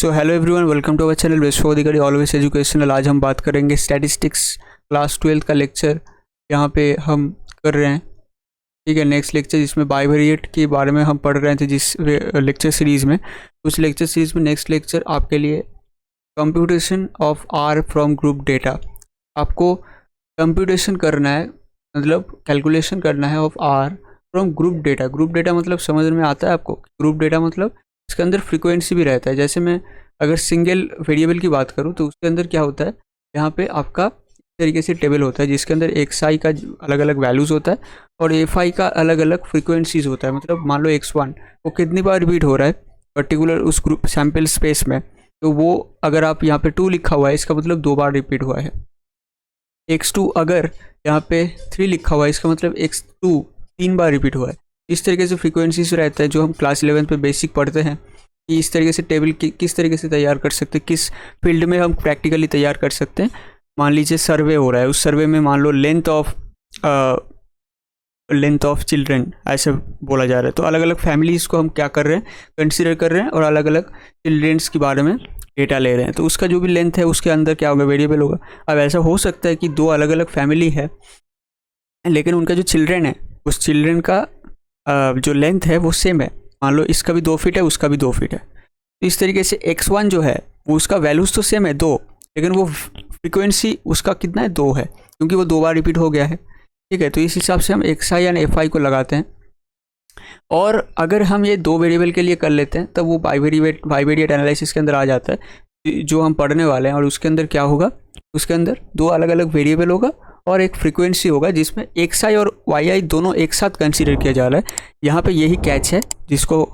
So hello everyone, welcome to our channel best for the always educational. आज हम बात करेंगे स्टैटिस्टिक्स क्लास 12 का लेक्चर यहाँ पे हम कर रहे हैं। ठीक है, नेक्स्ट लेक्चर जिसमें बाइवेरिएट के बारे में हम पढ़ रहे थे जिस लेक्चर सीरीज़ में, उस लेक्चर सीरीज़ में नेक्स्ट लेक्चर आपके लिए computation of R from group data. आपको कंप्यूटेशन करना है, मतलब कैलकुलेशन करना है of R from group data. Group data मतलब समझ में आता है आपको? ग्रुप डेटा मतलब इसके अंदर फ्रीक्वेंसी भी रहता है। जैसे मैं अगर सिंगल वेरिएबल की बात करूं तो उसके अंदर क्या होता है, यहाँ पे आपका इस तरीके से टेबल होता है जिसके अंदर एक्स आई का अलग अलग वैल्यूज़ होता है और एफ आई का अलग अलग फ्रीक्वेंसीज होता है। मतलब मान लो x1 वो कितनी बार रिपीट हो रहा है पर्टिकुलर उस ग्रुप सैम्पल स्पेस में, तो वो अगर आप यहाँ पे 2 लिखा हुआ है इसका मतलब 2 बार रिपीट हुआ है। x2 अगर यहाँ पे 3 लिखा हुआ है इसका मतलब x2 3 बार रिपीट हुआ है। इस तरीके से फ्रीक्वेंसीज रहता है जो हम क्लास 11 पे बेसिक पढ़ते हैं कि इस तरीके से टेबल किस तरीके से तैयार कर सकते हैं, किस फील्ड में हम प्रैक्टिकली तैयार कर सकते हैं। मान लीजिए सर्वे हो रहा है, उस सर्वे में मान लो लेंथ ऑफ चिल्ड्रन ऐसे बोला जा रहा है, तो अलग अलग फैमिलीज़ को हम क्या कर रहे हैं, कंसिडर कर रहे हैं और अलग अलग चिल्ड्रेंस के बारे में डेटा ले रहे हैं। तो उसका जो भी लेंथ है उसके अंदर क्या होगा, वेरिएबल होगा। अब ऐसा हो सकता है कि 2 अलग अलग फैमिली है लेकिन उनका जो चिल्ड्रन है उस चिल्ड्रन का जो लेंथ है वो सेम है। मान लो इसका भी 2 फीट है, उसका भी 2 फीट है। तो इस तरीके से x1 जो है वो उसका वैल्यूज़ तो सेम है 2, लेकिन वो फ्रीक्वेंसी उसका कितना है 2 है, क्योंकि वो 2 बार रिपीट हो गया है। ठीक है, तो इस हिसाब से हम xi एंड fi को लगाते हैं। और अगर हम ये 2 वेरिएबल के लिए कर लेते हैं तब वो बाइवेरिएट एनालिसिस के अंदर आ जाता है जो हम पढ़ने वाले हैं। और उसके अंदर क्या होगा, उसके अंदर 2 अलग अलग वेरिएबल होगा और एक फ्रीक्वेंसी होगा जिसमें xi और yi दोनों एक साथ कंसीडर किया जा रहा है। यहाँ पे यही कैच है जिसको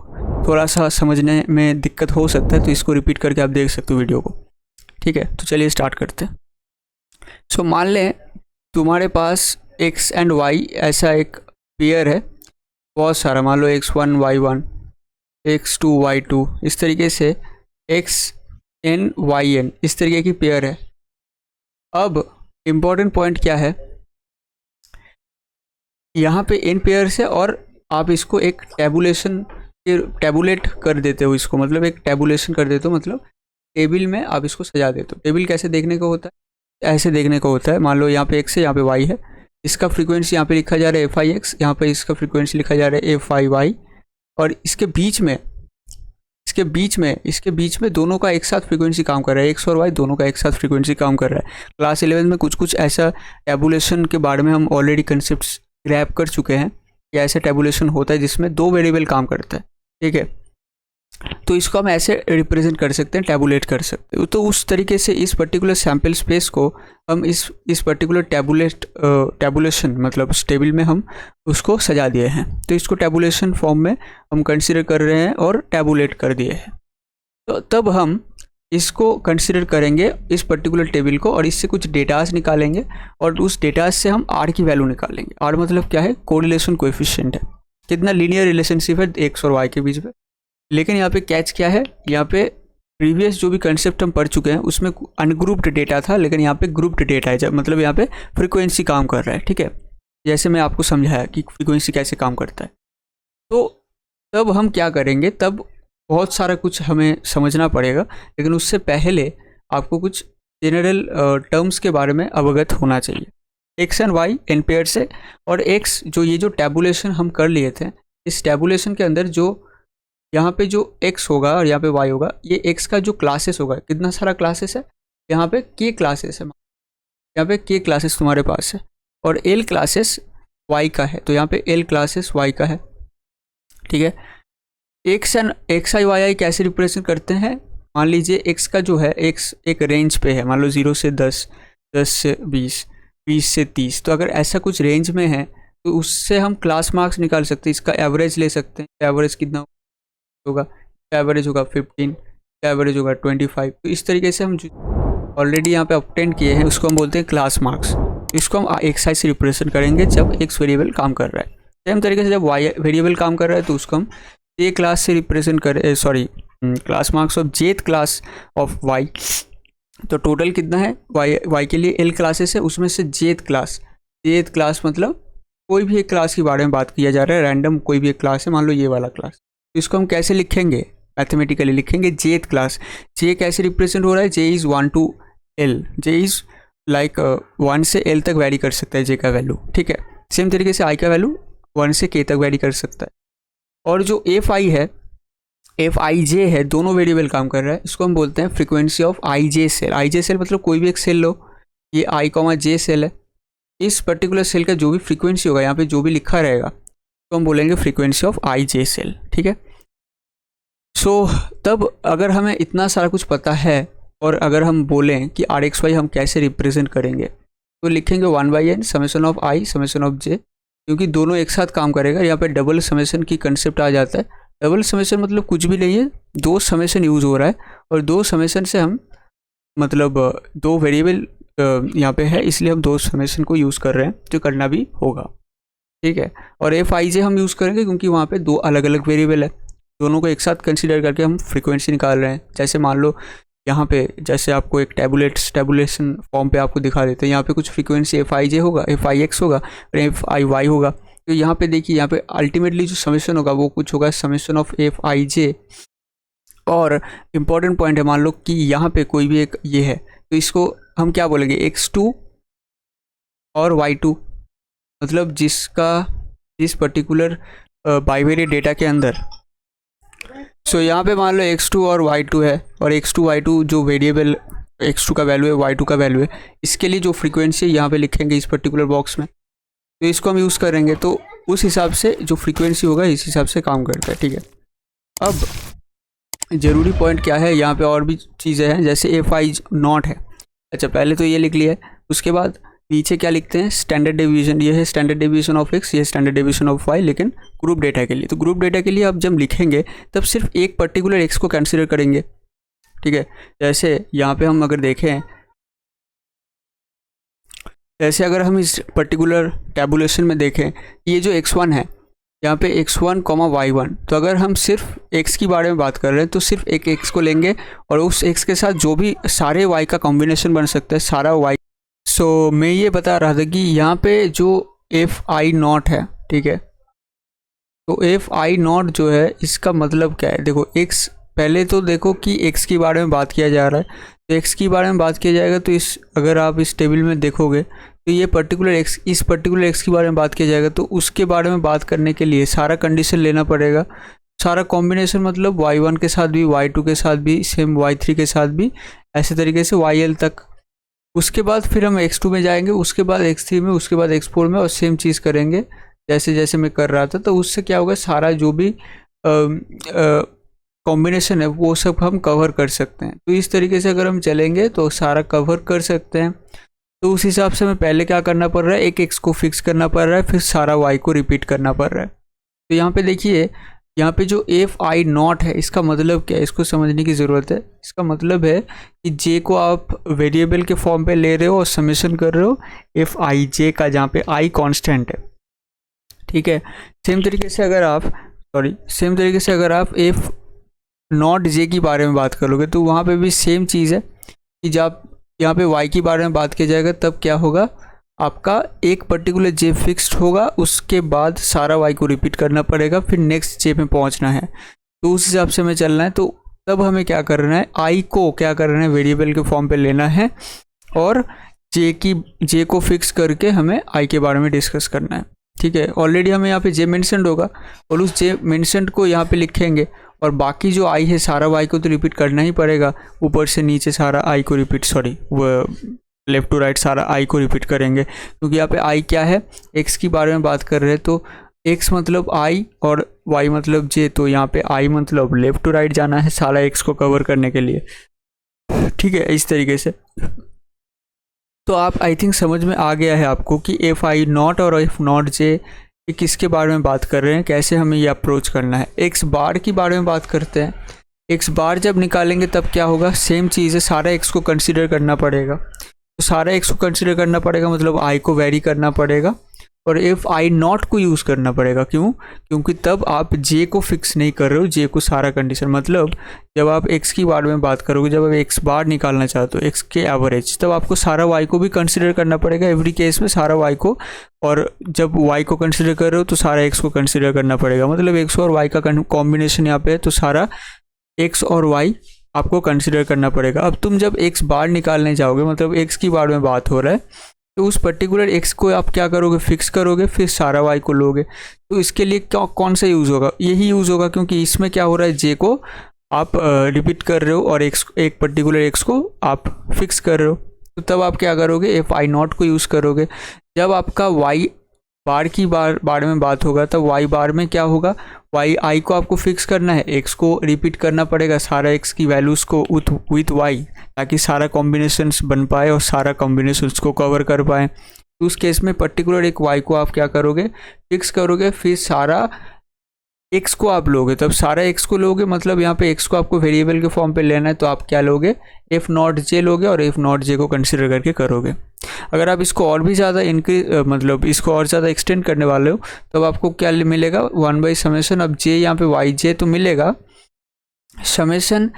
थोड़ा सा समझने में दिक्कत हो सकता है, तो इसको रिपीट करके आप देख सकते हो वीडियो को। ठीक है, तो चलिए स्टार्ट करते हैं। सो मान लें तुम्हारे पास x एंड y ऐसा एक पेयर है, बहुत सारा, मान लो x1 y1 x2 y2 इस तरीके से xn yn इस तरीके की पेयर है। अब इम्पॉर्टेंट पॉइंट क्या है, यहाँ पे n पेयर्स है और आप इसको एक टैबुलेट कर देते हो इसको, मतलब एक टैबुलेशन कर देते हो, मतलब टेबल में आप इसको सजा देते हो। टेबल कैसे देखने को होता है, ऐसे देखने को होता है। मान लो यहाँ पे x है, यहाँ पे y है, इसका फ्रीक्वेंसी यहाँ पे लिखा जा रहा है fi(x), यहाँ पे इसका फ्रीक्वेंसी लिखा जा रहा है fi(y), और इसके बीच में दोनों का एक साथ फ्रीक्वेंसी काम कर रहा है। x और y दोनों का एक साथ फ्रीक्वेंसी काम कर रहा है। क्लास 11 में कुछ ऐसा टैबुलेशन के बारे में हम ऑलरेडी कंसेप्ट्स ग्रैब कर चुके हैं कि ऐसा टैबुलेशन होता है जिसमें 2 वेरिएबल काम करता है। ठीक है, तो इसको हम ऐसे रिप्रेजेंट कर सकते हैं, टैबुलेट कर सकते हैं। तो उस तरीके से इस पर्टिकुलर सैम्पल स्पेस को हम इस पर्टिकुलर टैबुलेशन मतलब टेबल में हम उसको सजा दिए हैं। तो इसको टैबुलेशन फॉर्म में हम कंसिडर कर रहे हैं और टैबुलेट कर दिए हैं। तो तब हम इसको कंसिडर करेंगे इस पर्टिकुलर टेबल को और इससे कुछ डेटास निकालेंगे और उस डेटास से हम आर की वैल्यू निकालेंगे। आर मतलब क्या है, कोरिलेशन कोएफिशिएंट है, कितना लीनियर रिलेशनशिप है x और y के बीच में। लेकिन यहाँ पे कैच क्या है, यहाँ पे प्रीवियस जो भी कंसेप्ट हम पढ़ चुके हैं उसमें अनग्रुप्ड डेटा था, लेकिन यहाँ पे ग्रुप्ड डेटा है, जब मतलब यहाँ पे फ्रीक्वेंसी काम कर रहा है। ठीक है, जैसे मैं आपको समझाया कि फ्रीक्वेंसी कैसे काम करता है। तो तब हम क्या करेंगे, तब बहुत सारा कुछ हमें समझना पड़ेगा, लेकिन उससे पहले आपको कुछ जनरल टर्म्स के बारे में अवगत होना चाहिए। x and y in pair से, और x ये जो टैबुलेशन हम कर लिए थे, इस टैबुलेशन के अंदर जो यहाँ पे जो x होगा और यहाँ पे y होगा, ये x का जो क्लासेस होगा, कितना सारा क्लासेस है, यहाँ पे k क्लासेस है, यहाँ पे k क्लासेस तुम्हारे पास है और l क्लासेस y का है, तो यहाँ पे l क्लासेस y का है। ठीक है, x एंड xi yi कैसे रिप्रेजेंट करते हैं, मान लीजिए x का जो है, x एक रेंज पे है, मान लो 0 से 10, 10 से 20, 20 से 30, तो अगर ऐसा कुछ रेंज में है तो उससे हम क्लास मार्क्स निकाल सकते हैं, इसका एवरेज ले सकते हैं। एवरेज कितना होगा, एवरेज होगा 15, एवरेज होगा 25। तो इस तरीके से हम जो ऑलरेडी यहाँ पे ऑब्टेन किए हैं उसको हम बोलते हैं क्लास मार्क्स। इसको हम xi से रिप्रेजेंट करेंगे जब x वेरिएबल काम कर रहा है। सेम तरीके से जब y वेरिएबल काम कर रहा है तो उसको हम j क्लास से रिप्रेजेंट करें, class marks of jth class of y। तो टोटल कितना है, y के लिए l क्लासेस है, उसमें से jth क्लास मतलब कोई भी एक क्लास के बारे में बात किया जा रहा है, रैंडम कोई भी एक क्लास है, मान लो ये वाला क्लास। तो इसको हम कैसे लिखेंगे, मैथमेटिकली लिखेंगे जेथ क्लास। जे कैसे रिप्रेजेंट हो रहा है, j is 1 to L, j is like 1 से L तक वैरी कर सकता है जे का वैल्यू, ठीक है। सेम तरीके से आई का वैल्यू 1 से K तक वैरी कर सकता है। और जो एफ आई है, एफ आई जे है, दोनों वेरिएबल काम कर रहा है, इसको हम बोलते हैं frequency of I J cell. I J cell मतलब कोई भी एक सेल लो, ये आई कॉमा जे सेल है, इस पर्टिकुलर सेल का जो भी फ्रीक्वेंसी होगा, यहाँ पे जो भी लिखा रहेगा तो हम बोलेंगे frequency of I J cell, ठीक है। सो तब अगर हमें इतना सारा कुछ पता है और अगर हम बोलें कि आर एक्स वाई हम कैसे रिप्रेजेंट करेंगे, तो लिखेंगे 1/n summation of i summation of j, क्योंकि दोनों एक साथ काम करेगा। यहाँ पे डबल समेशन की कंसेप्ट आ जाता है। डबल समेशन मतलब कुछ भी नहीं है, दो समेशन यूज़ हो रहा है और दो समेशन से हम मतलब दो वेरिएबल यहाँ पे है, इसलिए हम दो समेशन को यूज़ कर रहे हैं, जो करना भी होगा, ठीक है। और एफ आई जे हम यूज़ करेंगे क्योंकि वहाँ पे दो अलग अलग वेरिएबल है, दोनों को एक साथ कंसीडर करके हम फ्रीक्वेंसी निकाल रहे हैं। जैसे मान लो यहाँ पे जैसे आपको एक टेबुलेशन फॉर्म पे आपको दिखा देते हैं, यहाँ पे कुछ फ्रीक्वेंसी एफ आई जे होगा, एफ आई एक्स होगा और एफ आई वाई होगा। तो यहाँ पे देखिए, यहाँ पे अल्टीमेटली जो समेशन होगा वो कुछ होगा समेशन ऑफ एफ आई जे। और इम्पॉर्टेंट पॉइंट है, मान लो कि यहाँ पे कोई भी एक ये है, तो इसको हम क्या बोलेंगे, x2 और y2, मतलब जिस पर्टिकुलर बाइवेरिएट डेटा के अंदर। सो यहाँ पे मान लो x2 और y2 है, और x2 y2 जो वेरिएबल x2 का वैल्यू है y2 का वैल्यू है, इसके लिए जो फ्रीक्वेंसी यहाँ पे लिखेंगे इस पर्टिकुलर बॉक्स में, तो इसको हम यूज़ करेंगे। तो उस हिसाब से जो फ्रीक्वेंसी होगा इस हिसाब से काम करता है, ठीक है। अब ज़रूरी पॉइंट क्या है, यहाँ पे और भी चीज़ें हैं, जैसे एफ आई नॉट है। अच्छा, पहले तो ये लिख लिया है, उसके बाद पीछे क्या लिखते हैं, स्टैंडर्ड डेविएशन। ये है स्टैंडर्ड डेविएशन ऑफ एक्स, ये स्टैंडर्ड डेविएशन ऑफ वाई, लेकिन ग्रुप डेटा के लिए। तो ग्रुप डेटा के लिए आप जब लिखेंगे तब सिर्फ एक पर्टिकुलर एक्स को कंसिडर करेंगे, ठीक है। जैसे यहाँ पे हम अगर देखें, जैसे अगर हम इस पर्टिकुलर टैबुलेशन में देखें, ये जो x1 है, यहाँ पे x1, y1, तो अगर हम सिर्फ x की बारे में बात कर रहे हैं तो सिर्फ एक x को लेंगे और उस x के साथ जो भी सारे y का कॉम्बिनेशन बन सकता है, सारा y। सो मैं ये बता रहा था कि यहाँ पे जो एफ आई नॉट है, ठीक है, तो एफ आई नॉट जो है इसका मतलब क्या है, देखो x, पहले तो देखो कि x की बारे में बात किया जा रहा है, तो x की बारे में बात किया जाएगा तो अगर आप इस टेबल में देखोगे तो ये पर्टिकुलर x, इस पर्टिकुलर x के बारे में बात किया जाएगा, तो उसके बारे में बात करने के लिए सारा कंडीशन लेना पड़ेगा, सारा कॉम्बिनेशन, मतलब y1 के साथ भी, y2 के साथ भी, सेम y3 के साथ भी, ऐसे तरीके से yl तक। उसके बाद फिर हम x2 में जाएंगे, उसके बाद x3 में, उसके बाद x4 में, और सेम चीज़ करेंगे जैसे जैसे मैं कर रहा था। तो उससे क्या होगा, सारा जो भी कॉम्बिनेशन है वो सब हम कवर कर सकते हैं। तो इस तरीके से अगर हम चलेंगे तो सारा कवर कर सकते हैं। तो उस हिसाब से हमें पहले क्या करना पड़ रहा है, एक x को फिक्स करना पड़ रहा है, फिर सारा y को रिपीट करना पड़ रहा है। तो यहाँ पे देखिए, यहाँ पे जो एफ आई नॉट है, इसका मतलब क्या है, इसको समझने की ज़रूरत है। इसका मतलब है कि j को आप वेरिएबल के फॉर्म पे ले रहे हो और समेशन कर रहे हो एफ आई जे का, जहाँ पे i कांस्टेंट है, ठीक है। सेम तरीके से अगर आप एफ नॉट जे की बारे में बात करोगे तो वहाँ पे भी सेम चीज़ है कि जब यहाँ पे y की बारे में बात किया जाएगा तब क्या होगा, आपका एक पर्टिकुलर j फिक्स्ड होगा, उसके बाद सारा y को रिपीट करना पड़ेगा, फिर नेक्स्ट j पे पहुँचना है। तो उस हिसाब से हमें चलना है। तो तब हमें क्या करना है, i को क्या करना है, वेरिएबल के फॉर्म पे लेना है और j को फिक्स करके हमें i के बारे में डिस्कस करना है, ठीक है। ऑलरेडी हमें यहाँ पे j मेंशन्ड होगा और उस j मेंशन्ड को यहाँ पे लिखेंगे, और बाकी जो i है सारा y को तो रिपीट करना ही पड़ेगा, ऊपर से नीचे सारा i को रिपीट, वो लेफ़्ट टू राइट सारा i को रिपीट करेंगे, क्योंकि यहाँ पे i क्या है, x की बारे में बात कर रहे हैं। तो x मतलब i और y मतलब j, तो यहाँ पे i मतलब लेफ़्ट टू राइट जाना है सारा x को कवर करने के लिए, ठीक है, इस तरीके से। तो आप आई थिंक समझ में आ गया है आपको कि एफ आई नॉट और एफ नॉट जे किसके बारे में बात कर रहे हैं, कैसे हमें ये अप्रोच करना है। एक्स बार की बारे में बात करते हैं। एक्स बार जब निकालेंगे तब क्या होगा, सेम चीज़ है, सारा एक्स को कंसीडर करना पड़ेगा। तो सारा एक्स को कंसीडर करना पड़ेगा मतलब आई को वेरी करना पड़ेगा और एफ आई नॉट को यूज़ करना पड़ेगा। क्यों? क्योंकि तब आप जे को फिक्स नहीं कर रहे हो, जे को सारा कंडीशन, मतलब जब आप एक्स की बार में बात करोगे, जब आप एक्स बार निकालना चाहते हो एक्स के एवरेज, तब आपको सारा वाई को भी कंसिडर करना पड़ेगा, एवरी केस में सारा वाई को। और जब वाई को कंसिडर कर रहे हो तो सारा एक्स को कंसिडर करना पड़ेगा, मतलब एक्स और वाई का कॉम्बिनेशन यहाँ पे है तो सारा एक्स और वाई आपको कंसिडर करना पड़ेगा। अब तुम जब एक्स बार निकालने जाओगे, मतलब एक्स की बार में बात हो रहा है, तो उस पर्टिकुलर एक्स को आप क्या करोगे, फिक्स करोगे, फिर सारा वाई को लोगे। तो इसके लिए क्या कौन सा यूज़ होगा, यही यूज़ होगा, क्योंकि इसमें क्या हो रहा है, जे को आप रिपीट कर रहे हो और एक्स, एक पर्टिकुलर एक्स को आप फिक्स कर रहे हो। तो तब आप क्या करोगे, एफ आई नॉट को यूज़ करोगे। जब आपका वाई बार की बार में बात होगा, तब वाई बार में क्या होगा, वाई आई को आपको फिक्स करना है, एक्स को रिपीट करना पड़ेगा, सारा एक्स की वैल्यूज़ को विथ वाई, ताकि सारा कॉम्बिनेशंस बन पाए और सारा कॉम्बिनेशंस को कवर कर पाए। तो उस केस में पर्टिकुलर एक वाई को आप क्या करोगे, फिक्स करोगे, फिर सारा एक्स को आप लोगे। तब सारा एक्स को लोगे, मतलब यहाँ पे एक्स को आपको वेरिएबल के फॉर्म पे लेना है, तो आप क्या लोगे, एफ नॉट जे लोगे और एफ नॉट जे को कंसिडर करके करोगे। अगर आप इसको और भी ज़्यादा मतलब इसको और ज़्यादा एक्सटेंड करने वाले हो, तब आपको क्या मिलेगा, 1/समेशन। अब जे यहाँ पे वाई जे तो मिलेगा, समेशन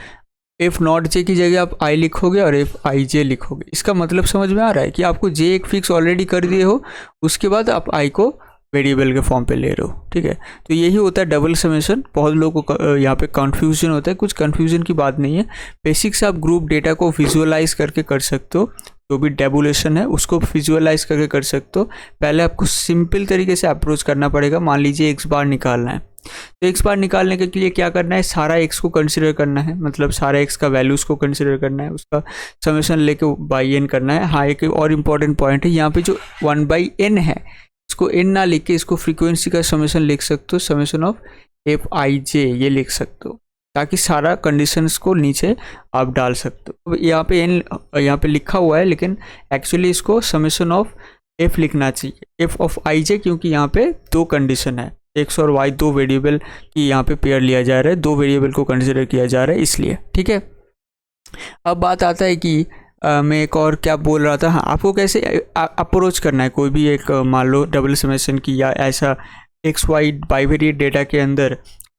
एफ नॉट जे की जगह आप आई लिखोगे और एफ आई जे लिखोगे। इसका मतलब समझ में आ रहा है कि आपको जे एक फिक्स ऑलरेडी कर दिए हो, उसके बाद आप आई को वेरिएबल के फॉर्म पे ले रहे हो, ठीक है। तो यही होता है डबल समेशन। बहुत लोगों को यहाँ पे कंफ्यूजन होता है, कुछ कंफ्यूजन की बात नहीं है। बेसिक से आप ग्रुप डेटा को विजुअलाइज करके कर सकते हो, जो भी टेबुलेशन है उसको विजुअलाइज करके कर सकते हो। पहले आपको सिंपल तरीके से अप्रोच करना पड़ेगा। मान लीजिए एक्स बार निकालना है, तो एक्स बार निकालने के लिए क्या करना है, सारा एक्स को कंसिडर करना है, मतलब सारा एक्स का वैल्यूज़ को कंसिडर करना है, उसका समेशन लेके बाई एन करना है। हाँ, एक और इम्पॉर्टेंट पॉइंट है, यहाँ पे जो 1/n है, इसको n ना लिख के इसको फ्रीक्वेंसी का समेशन लिख सकते हो, समेशन ऑफ एफ आई जे ये लिख सकते हो, ताकि सारा कंडीशंस को नीचे आप डाल सकते हो। यहाँ पे n यहाँ पे लिखा हुआ है, लेकिन एक्चुअली इसको समेशन ऑफ एफ लिखना चाहिए, एफ ऑफ आई जे, क्योंकि यहाँ पे दो कंडीशन है, एक्स और वाई दो वेरिएबल की यहाँ पे पेयर लिया जा रहा है, दो वेरिएबल को कंसिडर किया जा रहा है इसलिए, ठीक है। अब बात आता है कि मैं एक और क्या बोल रहा था, हाँ, आपको कैसे अप्रोच करना है कोई भी एक मान लो डबल समेशन की, या ऐसा एक्स वाई बाइवेरिएट डेटा के अंदर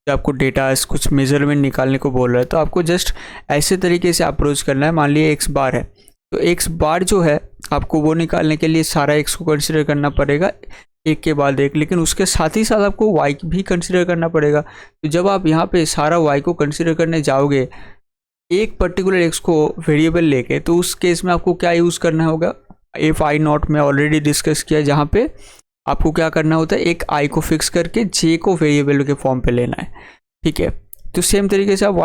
जब आपको डेटा कुछ मेजरमेंट निकालने को बोल रहा है, तो आपको जस्ट ऐसे तरीके से अप्रोच करना है। मान लिया एक्स बार है, तो एक्स बार जो है आपको वो निकालने के लिए सारा एक्स को कंसिडर करना पड़ेगा एक के बाद एक, लेकिन उसके साथ ही साथ आपको वाई भी कंसिडर करना पड़ेगा। तो जब आप यहाँ पे सारा वाई को कंसिडर करने जाओगे एक पर्टिकुलर एक्स को वेरिएबल लेके, तो उस केस में आपको क्या यूज़ करना होगा, एफ आई नॉट में ऑलरेडी डिस्कस किया, जहाँ पे आपको क्या करना होता है, एक आई को फिक्स करके जे को वेरिएबल के फॉर्म पे लेना है, ठीक है। तो सेम तरीके से आप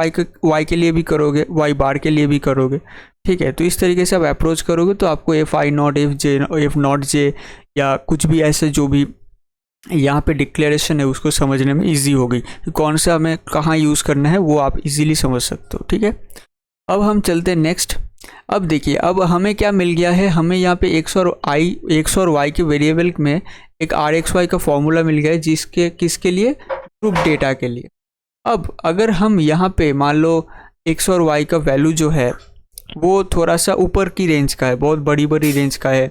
वाई के लिए भी करोगे, वाई बार के लिए भी करोगे, ठीक है। तो इस तरीके से आप अप्रोच करोगे, तो आपको f i naught f naught j या कुछ भी ऐसे जो भी यहाँ पे डिक्लेरेशन है उसको समझने में इजी होगी, कौन सा हमें कहाँ यूज़ करना है वो आप इजीली समझ सकते हो, ठीक है। अब हम चलते हैं नेक्स्ट। अब देखिए, अब हमें क्या मिल गया है, हमें यहाँ पे एक्स और वाई के वेरिएबल में एक आर एक्स वाई का फॉर्मूला मिल गया है, जिसके किसके लिए, ग्रुप डेटा के लिए। अब अगर हम यहाँ पे मान लो एक्स और वाई का वैल्यू जो है वो थोड़ा सा ऊपर की रेंज का है, बहुत बड़ी रेंज का है,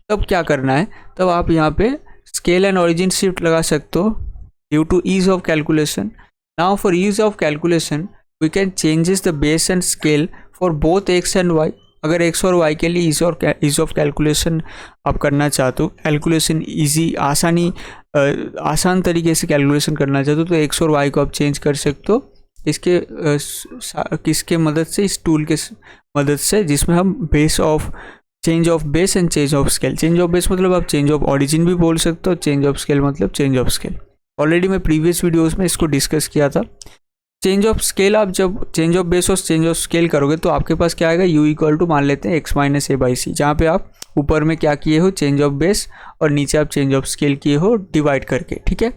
तब क्या करना है, तब आप यहाँ पे स्केल एंड ओरिजिन शिफ्ट लगा सकते हो due to ease of calculation. Now for ease of calculation we can changes the base and scale for both X and Y. अगर एक्स और वाई के लिए ईज ऑफ कैलकुलेशन आप करना चाहते हो, कैलकुलेशन ईजी आसान तरीके से कैलकुलेशन करना चाहते हो, तो एक्स और वाई को आप चेंज कर सकते हो किसके मदद से, इस टूल के मदद से, जिसमें हम change of base and change of scale. Change of base मतलब आप चेंज ऑफ ओरिजिन भी बोल सकते हो, चेंज ऑफ स्केल मतलब चेंज ऑफ स्केल। ऑलरेडी मैं प्रीवियस वीडियोस में इसको डिस्कस किया था। चेंज ऑफ स्केल, आप जब चेंज ऑफ बेस और चेंज ऑफ स्केल करोगे तो आपके पास क्या आएगा, u इक्वल टू मान लेते हैं x माइनस ए बाई सी, जहाँ पे आप ऊपर में क्या किए हो, चेंज ऑफ बेस, और नीचे आप चेंज ऑफ स्केल किए हो डिवाइड करके, ठीक है।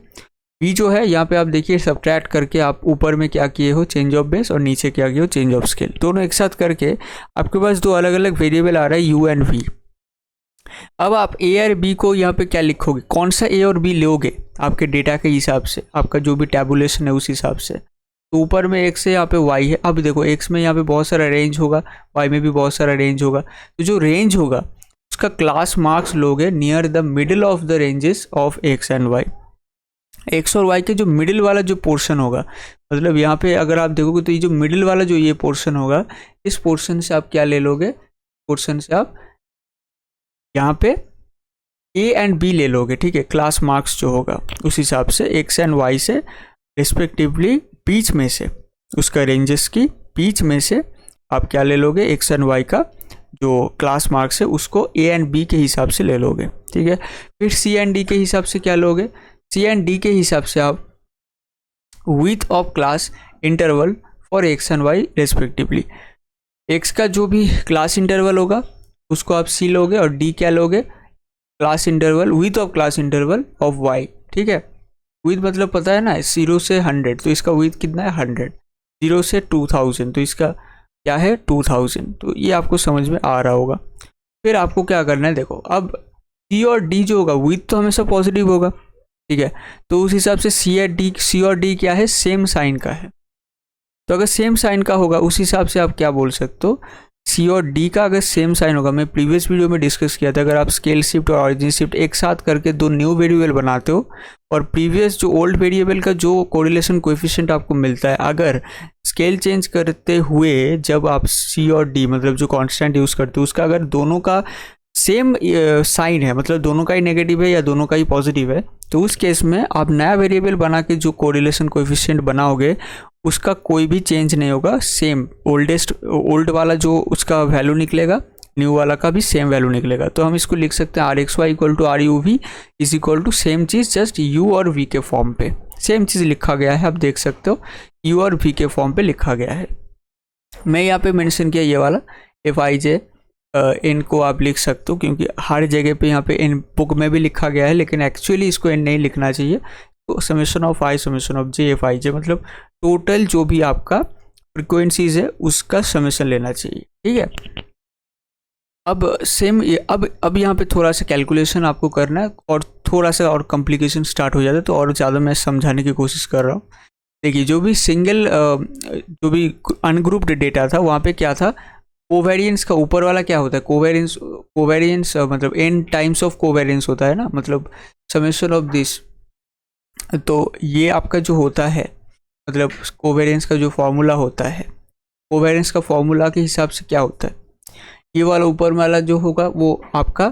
v जो है यहाँ पे आप देखिए सब्ट्रैक्ट करके आप ऊपर में क्या किए हो, चेंज ऑफ बेस, और नीचे क्या किए हो, चेंज ऑफ स्केल। दोनों एक साथ करके आपके पास दो अलग अलग वेरिएबल आ रहा है u एंड v। अब आप a और b को यहाँ पे क्या लिखोगे, कौन सा a और b लोगे आपके डेटा के हिसाब से, आपका जो भी टैबुलेशन है उस हिसाब से। तो ऊपर में x है, यहाँ पे y है। अब देखो x में यहाँ पे बहुत सारा रेंज होगा, y में भी बहुत सारा रेंज होगा, तो जो रेंज होगा उसका क्लास मार्क्स लोगे near the middle of the ranges of x and y। x और y के जो मिडिल वाला जो पोर्शन होगा, मतलब यहाँ पे अगर आप देखोगे तो ये जो मिडिल वाला जो ये पोर्शन होगा, इस पोर्शन से आप क्या ले लोगे, पोर्शन से आप यहाँ पे a एंड b ले लोगे, ठीक है। क्लास मार्क्स जो होगा उस हिसाब से x एंड y से रिस्पेक्टिवली बीच में से उसका रेंजेस की बीच में से आप क्या ले लोगे, एक्स एंड वाई का जो क्लास मार्क्स है उसको ए एंड बी के हिसाब से ले लोगे, ठीक है। फिर सी एंड डी के हिसाब से क्या लोगे, सी एंड डी के हिसाब से आप width of class interval for X and Y respectively, X का जो भी क्लास इंटरवल होगा उसको आप सी लोगे और डी क्या लोगे, class interval width of class interval of Y, ठीक है। विथ मतलब पता है ना 0 से 100, तो इसका विथ कितना है 100, 0 से 2000 तो इसका क्या है 2000, तो ये आपको समझ में आ रहा होगा। फिर आपको क्या करना है, देखो अब सी और डी जो होगा विथ तो हमेशा पॉजिटिव होगा, ठीक है, तो उस हिसाब से सी और डी क्या है, सेम साइन का है। तो अगर सेम साइन का होगा उस हिसाब से आप क्या बोल सकते हो, सी और डी का अगर सेम साइन होगा, मैं प्रीवियस वीडियो में डिस्कस किया था, अगर आप स्केल शिफ्ट और ऑरिजिन शिफ्ट एक साथ करके दो न्यू वेरिएबल बनाते हो और प्रीवियस जो ओल्ड वेरिएबल का जो कोरिलेशन कोएफिशिएंट आपको मिलता है, अगर स्केल चेंज करते हुए जब आप सी और डी मतलब जो कांस्टेंट यूज़ करते हो उसका अगर दोनों का सेम साइन है, मतलब दोनों का ही नेगेटिव है या दोनों का ही पॉजिटिव है, तो उस केस में आप नया वेरिएबल बना के जो कोरिलेशन कोएफिशिएंट बनाओगे उसका कोई भी चेंज नहीं होगा, सेम ओल्ड वाला जो उसका वैल्यू निकलेगा न्यू वाला का भी सेम वैल्यू निकलेगा। तो हम इसको लिख सकते हैं R X Y equal to R U V is equal to same चीज़ जस्ट यू और वी के फॉर्म पे सेम चीज़ लिखा गया है, आप देख सकते हो यू और वी के फॉर्म पे लिखा गया है। मैं यहाँ पे मेंशन किया ये वाला एफ आई जे, इनको आप लिख सकते हो क्योंकि हर जगह पे यहाँ पे इन बुक में भी लिखा गया है, लेकिन एक्चुअली इसको एन नहीं लिखना चाहिए। तो summation of i summation of j f i j मतलब टोटल जो भी आपका फ्रिक्वेंसीज है उसका समेशन लेना चाहिए, ठीक है। अब सेम अब यहाँ पे थोड़ा सा कैलकुलेशन आपको करना है और थोड़ा सा और कॉम्प्लिकेशन स्टार्ट हो जाता है, तो और ज़्यादा मैं समझाने की कोशिश कर रहा हूँ। देखिए जो भी सिंगल जो भी अनग्रुप्ड डेटा था वहाँ पे क्या था, कोवेरियंस का ऊपर वाला क्या होता है, कोवेरियंस मतलब n टाइम्स ऑफ कोवेरियंस होता है ना, मतलब समेशन ऑफ दिस। तो ये आपका जो होता है मतलब कोवेरियंस का जो फॉर्मूला होता है, कोवेरियंस का फॉर्मूला के हिसाब से क्या होता है, ये वाला ऊपर वाला जो होगा वो आपका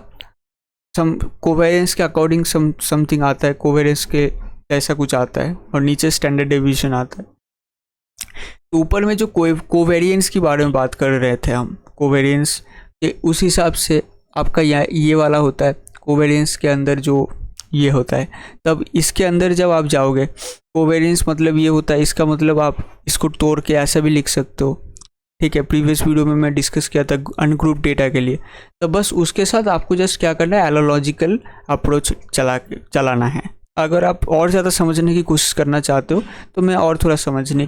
कोवेरियंस के अकॉर्डिंग समथिंग आता है, कोवेरियंस के ऐसा कुछ आता है और नीचे स्टैंडर्ड डेविएशन आता है। तो ऊपर में जो कोवेरियंस के बारे में बात कर रहे थे हम, कोवेरियंस के उस हिसाब से आपका ये वाला होता है कोवेरियंस के अंदर जो ये होता है। तब इसके अंदर जब आप जाओगे कोवेरियंस मतलब ये होता है, इसका मतलब आप इसको तोड़ के ऐसा भी लिख सकते हो, ठीक है। प्रीवियस वीडियो में मैं डिस्कस किया था अनग्रुप डेटा के लिए। तो बस उसके साथ आपको जस्ट क्या करना है, एनालॉजिकल अप्रोच चलाना है। अगर आप और ज़्यादा समझने की कोशिश करना चाहते हो तो मैं और थोड़ा समझाने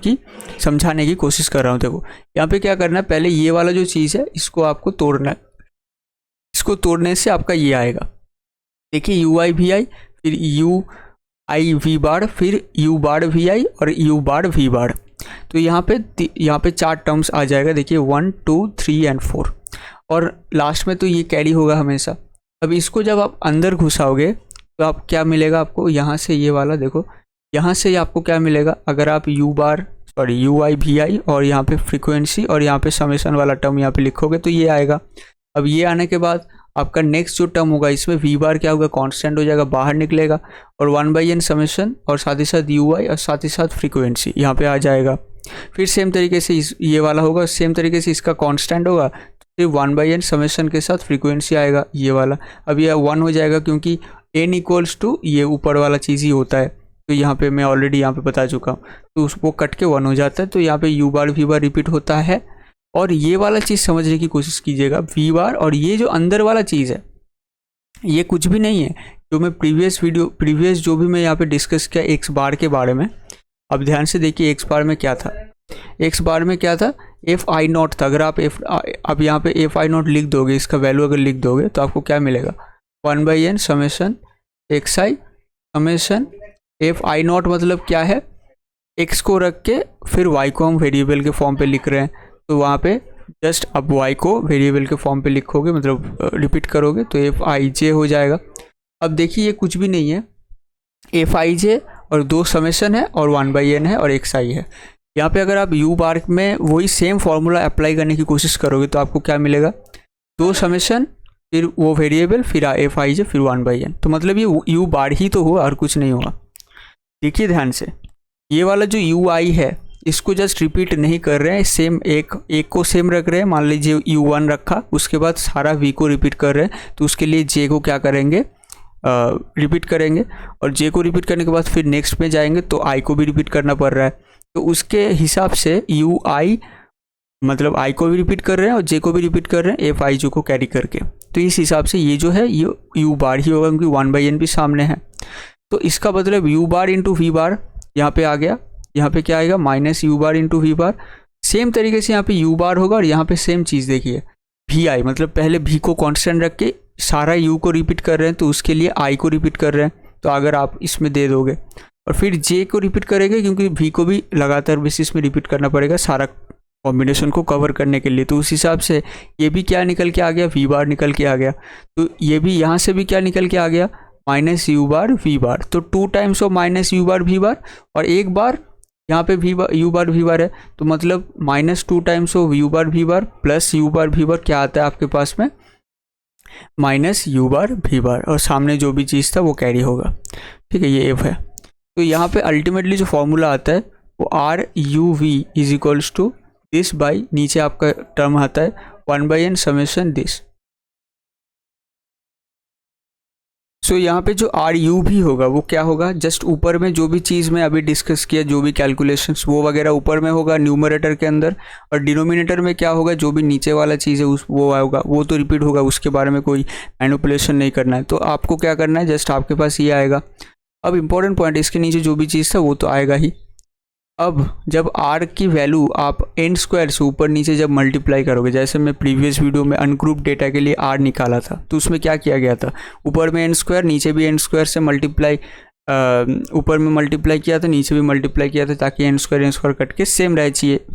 की कोशिश कर रहा हूँ। देखो यहाँ पे क्या करना है, पहले ये वाला जो चीज़ है इसको आपको तोड़ना है, इसको तोड़ने से आपका ये आएगा, देखिए यू आई वी आई, फिर यू आई वी बार, फिर यू बार वी आई और यू बार वी बार। तो यहाँ पे 4 टर्म्स आ जाएगा, देखिए 1 2 3 एंड 4 और लास्ट में तो ये कैरी होगा हमेशा। अब इसको जब आप अंदर घुसाओगे तो आप क्या मिलेगा आपको, यहाँ से ये वाला देखो, यहाँ से आपको क्या मिलेगा, अगर आप यू आई वी आई और यहाँ पे फ्रीक्वेंसी और यहाँ पे समेशन वाला टर्म यहाँ पे लिखोगे तो ये आएगा। अब ये आने के बाद आपका नेक्स्ट जो टर्म होगा इसमें वी बार क्या होगा, कांस्टेंट हो जाएगा, बाहर निकलेगा और 1/n समेशन और साथ ही साथ यू आई और साथ ही साथ फ्रीक्वेंसी यहाँ पे आ जाएगा। फिर सेम तरीके से ये वाला होगा, सेम तरीके से इसका कांस्टेंट होगा, फिर 1/n समेशन के साथ फ्रीक्वेंसी आएगा ये वाला। अब ये 1 हो जाएगा क्योंकि n इक्वल्स टू ये ऊपर वाला चीज़ ही होता है, तो यहाँ पे मैं ऑलरेडी यहाँ पे बता चुका हूँ, तो उसको कट के 1 हो जाता है। तो यहाँ पे U bar we bar repeat होता है और ये वाला चीज़ समझने की कोशिश कीजिएगा, वी बार और ये जो अंदर वाला चीज़ है ये कुछ भी नहीं है जो मैं प्रीवियस जो भी मैं यहाँ पे डिस्कस किया एक्स बार के बारे में। अब ध्यान से देखिए एक्स बार में क्या था, एक्स बार में क्या था, एफ आई नॉट था। अगर आप अब यहाँ पे एफ आई नॉट लिख दोगे, इसका वैल्यू अगर लिख दोगे तो आपको क्या मिलेगा, 1/n summation x I summation F i not मतलब क्या है, एक्स को रख के फिर वाई को हम वेरिएबल के फॉर्म पे लिख रहे हैं, तो वहाँ पे जस्ट अब वाई को वेरिएबल के फॉर्म पे लिखोगे, मतलब रिपीट करोगे तो एफ आई जे हो जाएगा। अब देखिए ये कुछ भी नहीं है, एफ आई जे और 2 समेशन है और 1/n है और एक्स आई है। यहाँ पे अगर आप यू बार में वही सेम फार्मूला अप्लाई करने की कोशिश करोगे तो आपको क्या मिलेगा, 2 समेशन फिर वो वेरिएबल फिर एफ आई जे फिर 1/n। तो मतलब ये यू बार ही तो हुआ और कुछ नहीं हुआ। देखिए ध्यान से, ये वाला जो यू आई है इसको जस्ट रिपीट नहीं कर रहे हैं, सेम एक को सेम रख रहे हैं। मान लीजिए u1 रखा, उसके बाद सारा v को रिपीट कर रहे हैं, तो उसके लिए j को क्या करेंगे, रिपीट करेंगे, और j को रिपीट करने के बाद फिर नेक्स्ट में जाएंगे तो i को भी रिपीट करना पड़ रहा है। तो उसके हिसाब से ui मतलब i को भी रिपीट कर रहे हैं और j को भी रिपीट कर रहे हैं fij को कैरी करके। तो इस हिसाब से ये जो है ये u बार ही होगा, क्योंकि 1/n भी सामने है। तो इसका मतलब u bar into V bar यहाँ पे आ गया, यहाँ पे क्या आएगा minus u bar into V bar. Same तरीके से यहाँ पे u बार होगा, और यहाँ पे सेम चीज़ देखिए vi, मतलब पहले v को कांस्टेंट रख के सारा u को रिपीट कर रहे हैं, तो उसके लिए i को रिपीट कर रहे हैं। तो अगर आप इसमें दे दोगे, और फिर j को रिपीट करेंगे, क्योंकि v को भी लगातार बेसिस में रिपीट करना पड़ेगा सारा कॉम्बिनेशन को कवर करने के लिए। तो उस हिसाब से ये भी क्या निकल के आ गया, वी बार निकल के आ गया। तो ये भी यहाँ से भी क्या निकल के आ गया, minus u bar we bar. तो 2 times of minus u bar we bar, और एक बार यहाँ पे v bar u bar we bar है, तो मतलब -2 times of u bar we bar plus u bar we bar क्या आता है आपके पास में, minus u bar we bar, और सामने जो भी चीज़ था वो कैरी होगा। ठीक है, ये एफ है। तो यहाँ पे अल्टीमेटली जो फॉर्मूला आता है वो R U V is equals to this by, नीचे आपका टर्म आता है 1/n समेशन दिस। सो यहाँ पे जो आर यू भी होगा वो क्या होगा, जस्ट ऊपर में जो भी चीज़ मैं अभी डिस्कस किया, जो भी कैलकुलेशंस वो वगैरह ऊपर में होगा न्यूमरेटर के अंदर, और डिनोमिनेटर में क्या होगा, जो भी नीचे वाला चीज़ है उस वो होगा, वो तो रिपीट होगा, उसके बारे में कोई मैनिपुलेशन नहीं करना है। तो आपको क्या करना है, जस्ट आपके पास ये आएगा। अब इंपॉर्टेंट पॉइंट, इसके नीचे जो भी चीज़ था वो तो आएगा ही। अब जब r की वैल्यू आप n स्क्वायर से ऊपर नीचे जब मल्टीप्लाई करोगे, जैसे मैं प्रीवियस वीडियो में अनग्रुप डेटा के लिए r निकाला था, तो उसमें क्या किया गया था, ऊपर में n स्क्वायर नीचे भी n स्क्वायर से मल्टीप्लाई, ऊपर में मल्टीप्लाई किया था, नीचे भी मल्टीप्लाई किया था, ताकि n स्क्वायर कट के सेम रह चाहिए,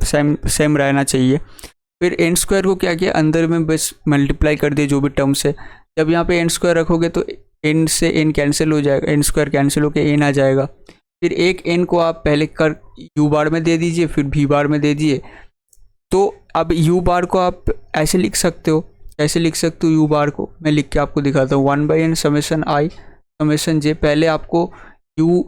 सेम रहना चाहिए। फिर n स्क्वायर को क्या किया, अंदर में बस मल्टीप्लाई कर दिए जो भी टर्म से। जब यहाँ पे n स्क्वायर रखोगे तो n से n कैंसिल हो जाएगा, n स्क्वायर कैंसिल होकर n आ जाएगा। फिर एक n को आप पहले कर u बार में दे दीजिए, फिर v बार में दे दीजिए। तो अब u बार को आप ऐसे लिख सकते हो, ऐसे लिख सकते हो u बार को, मैं लिख के आपको दिखाता हूँ 1/n summation i summation j। पहले आपको u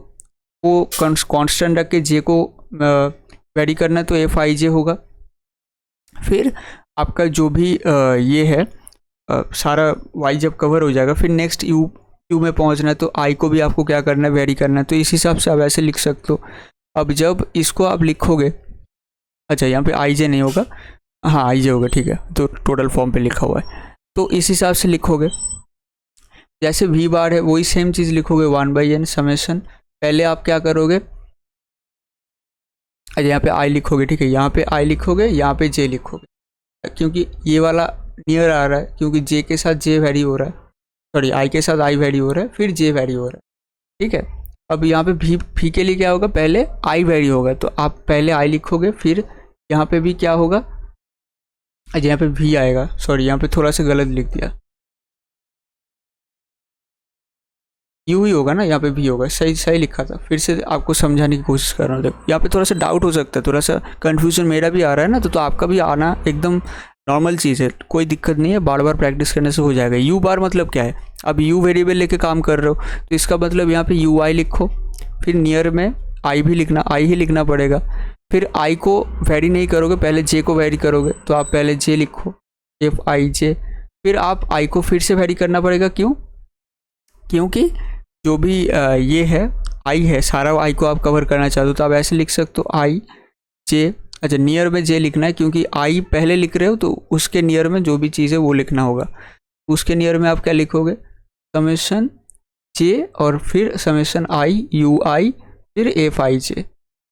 को कांस्टेंट रख के j को वेरी करना है, तो fij होगा। फिर आपका जो भी ये है सारा y जब कवर हो जाएगा, फिर नेक्स्ट u में पहुंचना है, तो i को भी आपको क्या करना है, वेरी करना है। तो इस हिसाब से आप ऐसे लिख सकते हो। अब जब इसको आप लिखोगे, अच्छा यहाँ पे i j नहीं होगा, हाँ i j होगा, ठीक है, तो टोटल फॉर्म पे लिखा हुआ है, तो इस हिसाब से लिखोगे। जैसे v बार है वही सेम चीज़ लिखोगे 1/n समेशन। पहले आप क्या करोगे, अच्छा यहाँ पे i लिखोगे, ठीक है, यहाँ पे i लिखोगे, यहाँ पे j लिखोगे, क्योंकि ये वाला नियर आ रहा है, क्योंकि j के साथ j वेरी हो रहा है, सॉरी i के साथ i वेरी हो रहा है, फिर j वेरी हो रहा है। ठीक है, अब यहाँ पे v के लिए क्या होगा, पहले i वेरी होगा, तो आप पहले i लिखोगे, फिर यहाँ पे भी क्या होगा, अच्छा यहाँ पे v आएगा, सॉरी यहाँ पे थोड़ा सा गलत लिख दिया, u ही होगा ना, यहाँ पे v होगा, सही लिखा था। फिर से आपको समझाने की कोशिश कर रहा हूँ। देखो यहाँ पे थोड़ा सा डाउट हो सकता है, थोड़ा सा कन्फ्यूजन मेरा भी आ रहा है ना, तो आपका भी आना एकदम नॉर्मल चीज़ है, कोई दिक्कत नहीं है, बार बार प्रैक्टिस करने से हो जाएगा। u बार मतलब क्या है, अब u वेरिएबल लेके काम कर रहे हो, तो इसका मतलब यहाँ पे ui लिखो, फिर नियर में i भी लिखना, i ही लिखना पड़ेगा। फिर i को वेरी नहीं करोगे, पहले j को वेरी करोगे, तो आप पहले j लिखो, fij। फिर आप i को फिर से वेरी करना पड़ेगा, क्यों, क्योंकि जो भी ये है i है, सारा i को आप कवर करना चाहते हो, तो आप ऐसे लिख सकते हो i j। अच्छा नियर में j लिखना है, क्योंकि i पहले लिख रहे हो, तो उसके नियर में जो भी चीज़ है वो लिखना होगा। उसके नियर में आप क्या लिखोगे, समेशन j और फिर समेशन i ui फिर fij,